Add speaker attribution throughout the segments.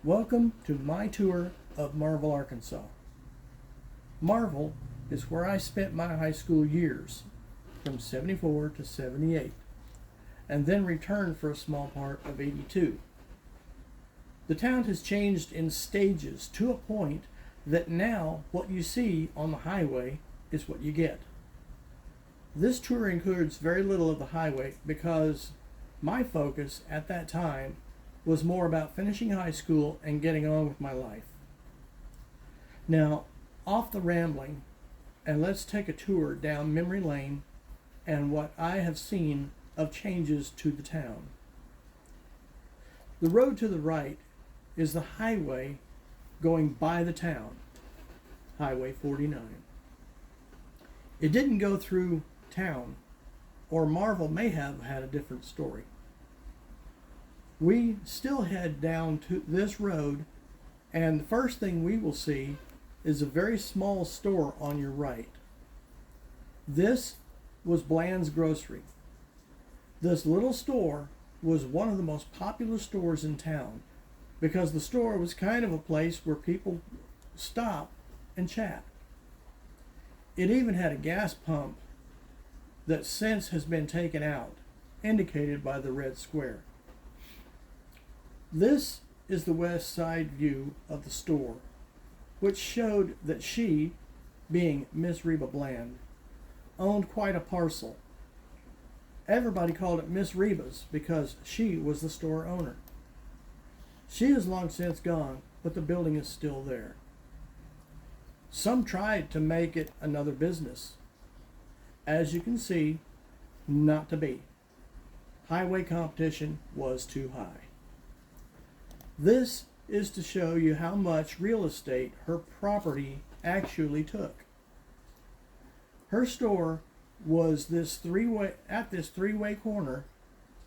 Speaker 1: Welcome to my tour of Marvell, Arkansas. Marvell is where I spent my high school years, from 74 to 78, and then returned for a small part of 82. The town has changed in stages to a point that now what you see on the highway is what you get. This tour includes very little of the highway because my focus at that time was more about finishing high school and getting on with my life. Now, off the rambling, and let's take a tour down memory lane and what I have seen of changes to the town. The road to the right is the highway going by the town, Highway 49. It didn't go through town, or Marvell may have had a different story. We still head down to this road, and the first thing we will see is a very small store on your right. This was Bland's Grocery. This little store was one of the most popular stores in town because the store was kind of a place where people stop and chat. It even had a gas pump that since has been taken out, indicated by the red square. This is the west side view of the store, which showed that she, being Miss Reba Bland, owned quite a parcel. Everybody called it Miss Reba's because she was the store owner. She is long since gone, but the building is still there. Some tried to make it another business. As you can see, not to be. Highway competition was too high. This is to show you how much real estate her property actually took. Her store was this three-way corner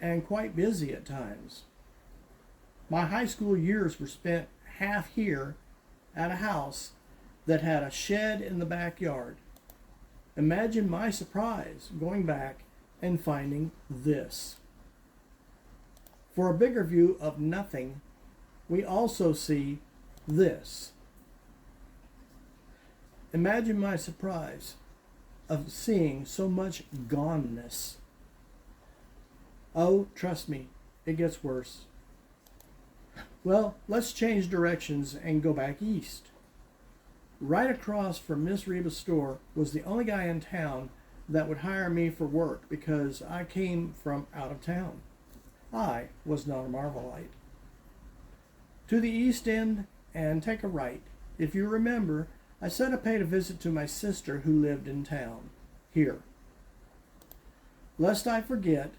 Speaker 1: and quite busy at times. My high school years were spent half here at a house that had a shed in the backyard. Imagine my surprise going back and finding this. For a bigger view of nothing, we also see this. Imagine my surprise of seeing so much goneness. Oh, trust me, it gets worse. Well, let's change directions and go back east. Right across from Miss Reba's store was the only guy in town that would hire me for work because I came from out of town. I was not a Marvellite. To the east end and take a right. If you remember, I said I paid a visit to my sister who lived in town, here. Lest I forget,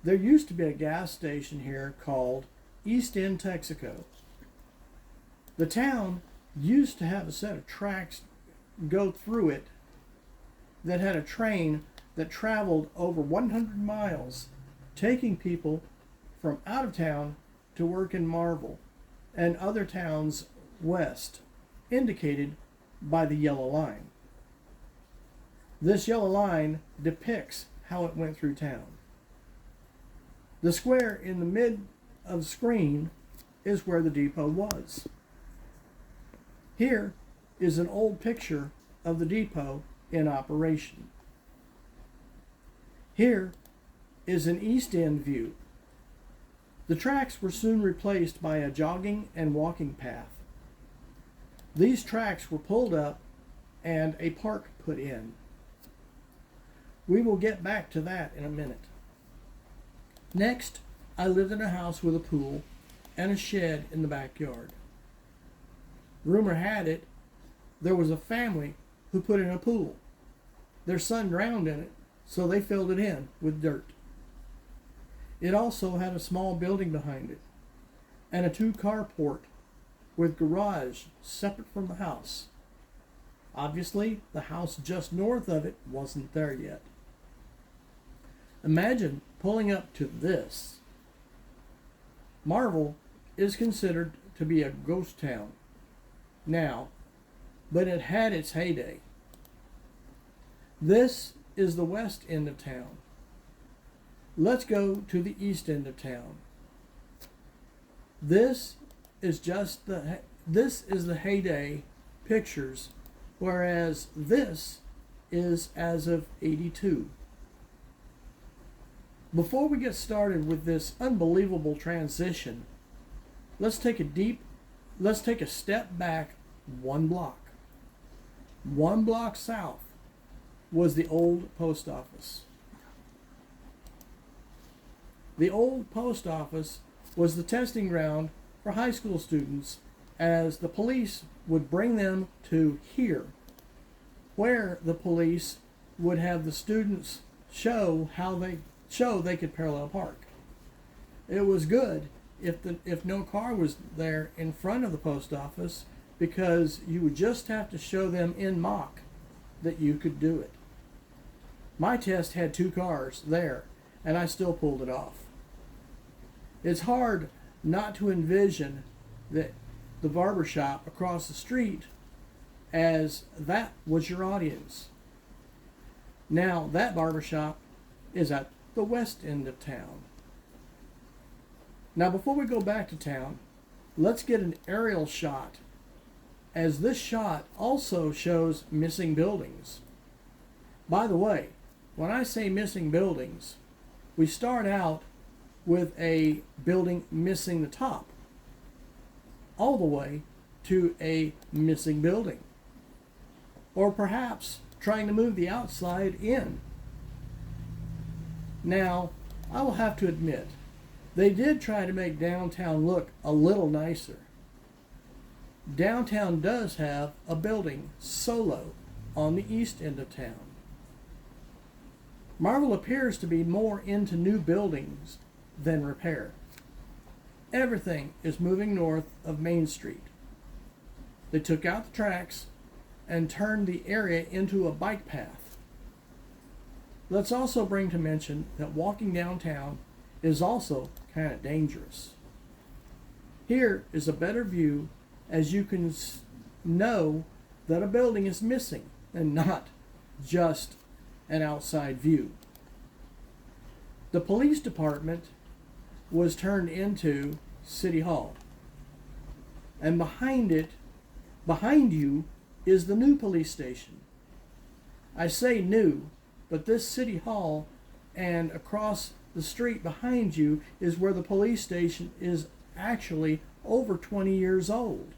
Speaker 1: there used to be a gas station here called East End Texaco. The town used to have a set of tracks go through it that had a train that traveled over 100 miles, taking people from out of town to work in Marvell and other towns west, indicated by the yellow line. This yellow line depicts how it went through town. The square in the mid of the screen is where the depot was. Here is an old picture of the depot in operation. Here is an east end view. The tracks were soon replaced by a jogging and walking path. These tracks were pulled up and a park put in. We will get back to that in a minute. Next, I lived in a house with a pool and a shed in the backyard. Rumor had it there was a family who put in a pool. Their son drowned in it, so they filled it in with dirt. It also had a small building behind it and a 2-car port with garage separate from the house. Obviously, the house just north of it wasn't there yet. Imagine pulling up to this. Marvell is considered to be a ghost town now, but it had its heyday. This is the west end of town. Let's go to the east end of town. This is just this is the heyday pictures, whereas this is as of 82. Before we get started with this unbelievable transition, let's take a step back one block. One block south was the old post office. The old post office was the testing ground for high school students, as the police would bring them to here, where the police would have the students show they could parallel park. It was good if no car was there in front of the post office, because you would just have to show them in mock that you could do it. My test had 2 cars there, and I still pulled it off. It's hard not to envision that the barber shop across the street as that was your audience. Now that barber shop is at the west end of town. Now before we go back to town, let's get an aerial shot, as this shot also shows missing buildings. By the way, when I say missing buildings, we start out with a building missing the top, all the way to a missing building, or perhaps trying to move the outside in. Now, I will have to admit, they did try to make downtown look a little nicer. Downtown does have a building solo on the east end of town. Marvell appears to be more into new buildings than repair. Everything is moving north of Main Street. They took out the tracks and turned the area into a bike path. Let's also bring to mention that walking downtown is also kind of dangerous. Here is a better view, as you can know that a building is missing and not just an outside view. The police department was turned into City Hall, and behind you is the new police station. I say new, but this City Hall and across the street behind you is where the police station is actually over 20 years old.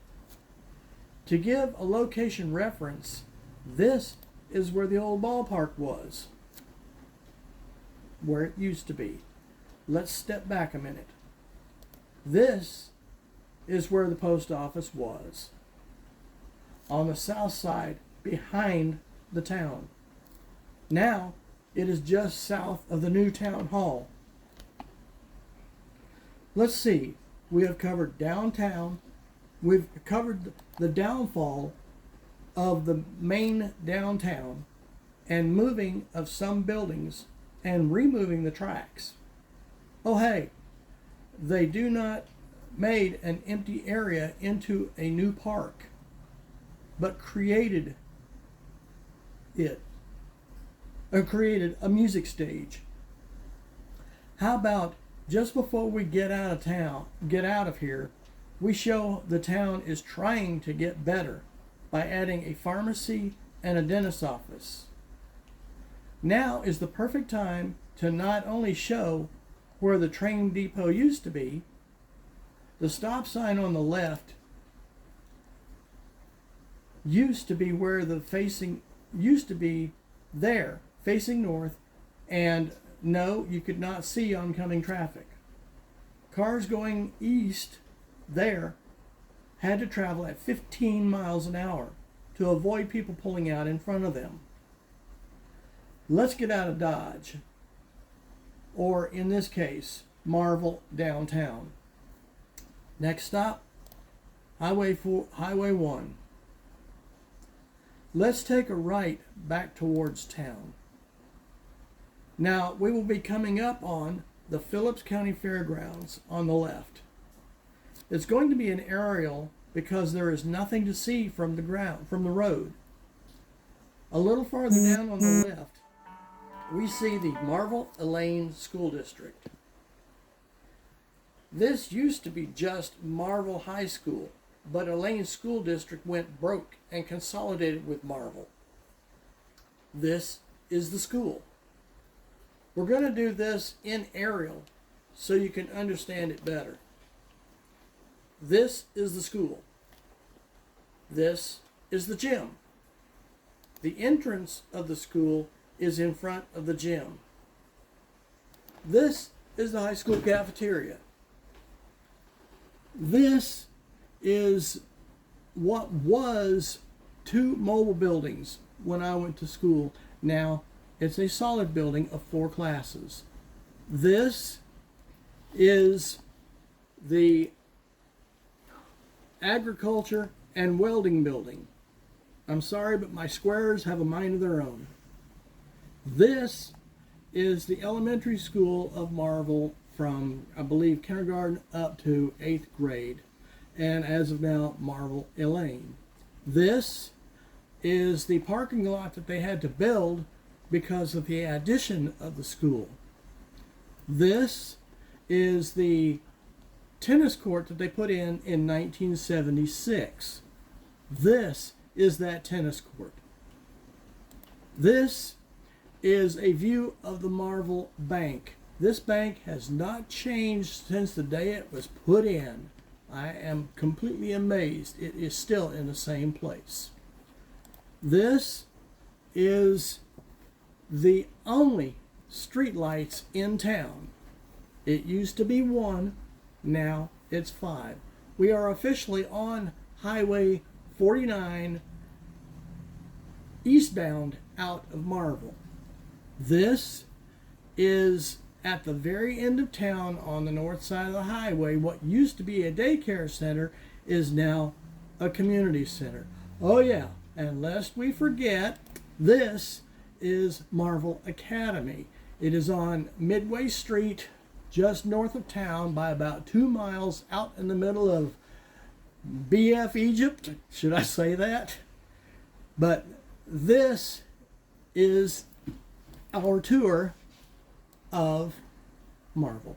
Speaker 1: To give a location reference, this is where the old ballpark was, where it used to be. Let's step back a minute. This is where the post office was, on the south side behind the town. Now it is just south of the new town hall. Let's see, we have covered downtown, we've covered the downfall of the main downtown and moving of some buildings and removing the tracks. Oh hey, they do not made an empty area into a new park, but created a music stage. How about just before we get out of here, we show the town is trying to get better by adding a pharmacy and a dentist's office. Now is the perfect time to not only show where the train depot used to be. The stop sign on the left used to be there, facing north, and no, you could not see oncoming traffic. Cars going east there had to travel at 15 miles an hour to avoid people pulling out in front of them. Let's get out of Dodge, or in this case, Marvell downtown. Next stop, Highway 1. Let's take a right back towards town. Now, we will be coming up on the Phillips County Fairgrounds on the left. It's going to be an aerial because there is nothing to see from the road. A little farther down on the left, we see the Marvell Elaine School District. This used to be just Marvell High School, but Elaine School District went broke and consolidated with Marvell. This is the school. We're going to do this in aerial so you can understand it better. This is the school. This is the gym. The entrance of the school is in front of the gym. This is the high school cafeteria. This is what was 2 mobile buildings when I went to school. Now it's a solid building of 4 classes. This is the agriculture and welding building. I'm sorry, but my squares have a mind of their own. This is the elementary school of Marvell from, I believe, kindergarten up to 8th grade. And as of now, Marvell Elaine. This is the parking lot that they had to build because of the addition of the school. This is the tennis court that they put in 1976. This is that tennis court. This is a view of the Marvell Bank. This bank has not changed since the day it was put in. I am completely amazed. It is still in the same place. This is the only street lights in town. It used to be 1, now it's 5. We are officially on Highway 49 eastbound out of Marvell. This is at the very end of town on the north side of the highway. What used to be a daycare center is now a community center. Oh yeah, and lest we forget, this is Marvell Academy. It is on Midway Street, just north of town by about 2 miles out in the middle of BF Egypt. Should I say that? But this is our tour of Marvell.